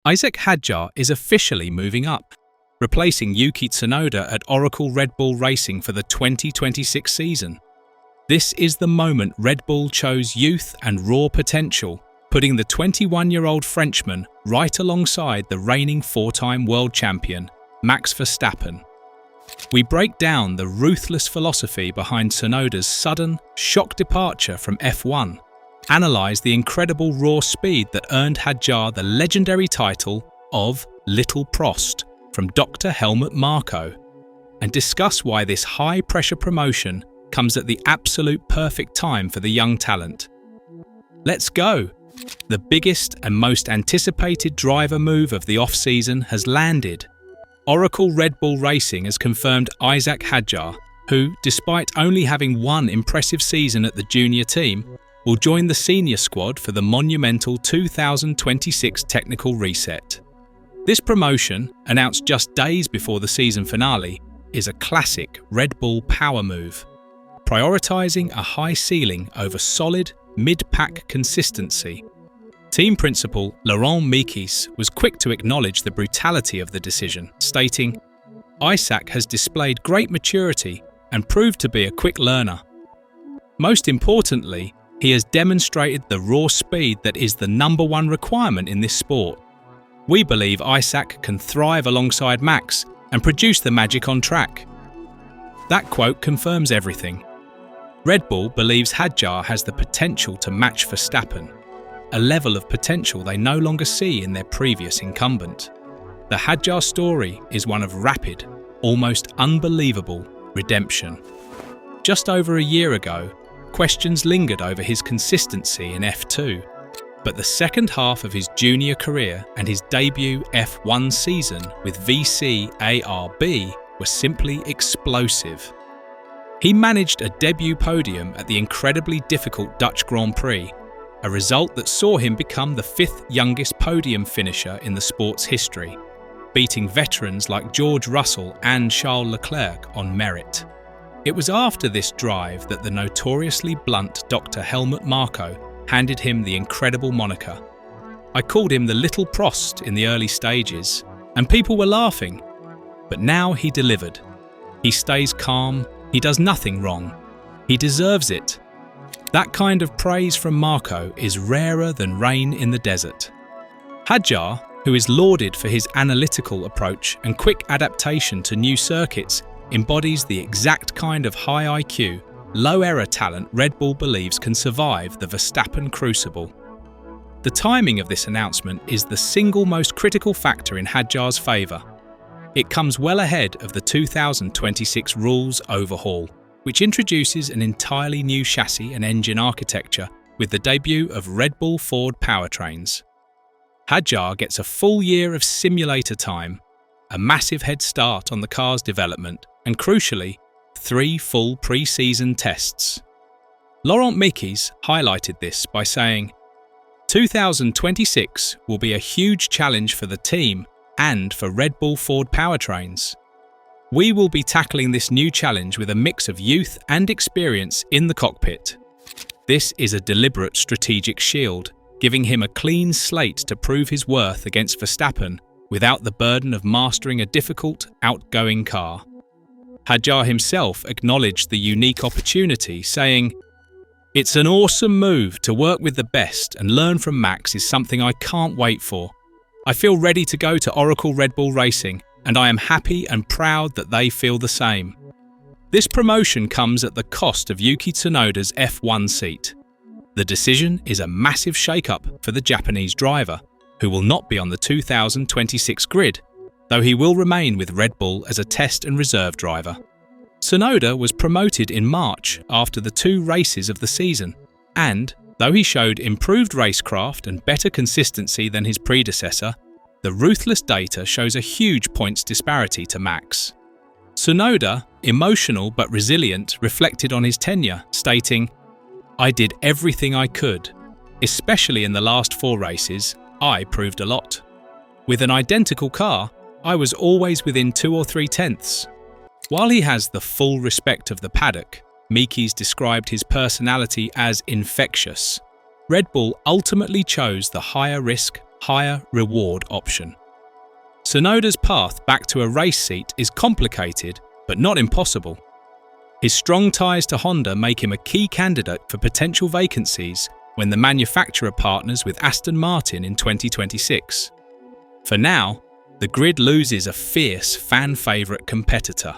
Isack Hadjar is officially moving up, replacing Yuki Tsunoda at Oracle Red Bull Racing for the 2026 season. This is the moment Red Bull chose youth and raw potential, putting the 21-year-old Frenchman right alongside the reigning four-time world champion, Max Verstappen. We break down the ruthless philosophy behind Tsunoda's sudden, shock departure from F1, analyse the incredible raw speed that earned Hadjar the legendary title of Little Prost from Dr. Helmut Marko, and discuss why this high-pressure promotion comes at the absolute perfect time for the young talent. Let's go! The biggest and most anticipated driver move of the off-season has landed. Oracle Red Bull Racing has confirmed Isack Hadjar, who, despite only having one impressive season at the junior team, will join the senior squad for the monumental 2026 technical reset. This promotion, announced just days before the season finale, is a classic Red Bull power move, prioritising a high ceiling over solid, mid-pack consistency. Team principal Laurent Mekies was quick to acknowledge the brutality of the decision, stating, "Isaac has displayed great maturity and proved to be a quick learner. Most importantly, he has demonstrated the raw speed that is the #1 requirement in this sport. We believe Isaac can thrive alongside Max and produce the magic on track." That quote confirms everything. Red Bull believes Hadjar has the potential to match Verstappen, a level of potential they no longer see in their previous incumbent. The Hadjar story is one of rapid, almost unbelievable redemption. Just over a year ago, questions lingered over his consistency in F2, but the second half of his junior career and his debut F1 season with VC ARB were simply explosive. He managed a debut podium at the incredibly difficult Dutch Grand Prix, a result that saw him become the 5th youngest podium finisher in the sport's history, beating veterans like George Russell and Charles Leclerc on merit. It was after this drive that the notoriously blunt Dr. Helmut Marko handed him the incredible moniker. "I called him the Little Prost in the early stages, and people were laughing. But now he delivered. He stays calm, he does nothing wrong. He deserves it." That kind of praise from Marko is rarer than rain in the desert. Hadjar, who is lauded for his analytical approach and quick adaptation to new circuits, embodies the exact kind of high IQ, low error talent Red Bull believes can survive the Verstappen crucible. The timing of this announcement is the single most critical factor in Hadjar's favour. It comes well ahead of the 2026 rules overhaul, which introduces an entirely new chassis and engine architecture with the debut of Red Bull Ford powertrains. Hadjar gets a full year of simulator time, a massive head start on the car's development, and crucially, 3 full pre-season tests. Laurent Mekies highlighted this by saying, "2026 will be a huge challenge for the team and for Red Bull Ford powertrains. We will be tackling this new challenge with a mix of youth and experience in the cockpit. This is a deliberate strategic shield, giving him a clean slate to prove his worth against Verstappen without the burden of mastering a difficult, outgoing car." Hadjar himself acknowledged the unique opportunity, saying, "It's an awesome move to work with the best and learn from Max is something I can't wait for. I feel ready to go to Oracle Red Bull Racing, and I am happy and proud that they feel the same." This promotion comes at the cost of Yuki Tsunoda's F1 seat. The decision is a massive shake-up for the Japanese driver, who will not be on the 2026 grid, though he will remain with Red Bull as a test and reserve driver. Tsunoda was promoted in March after the 2 races of the season, and, though he showed improved racecraft and better consistency than his predecessor, the ruthless data shows a huge points disparity to Max. Tsunoda, emotional but resilient, reflected on his tenure, stating, "I did everything I could. Especially in the last 4 races, I proved a lot. With an identical car, I was always within 2 or 3 tenths." While he has the full respect of the paddock, Mekies described his personality as infectious. Red Bull ultimately chose the higher risk, higher reward option. Tsunoda's path back to a race seat is complicated, but not impossible. His strong ties to Honda make him a key candidate for potential vacancies when the manufacturer partners with Aston Martin in 2026. For now, the grid loses a fierce fan favourite competitor.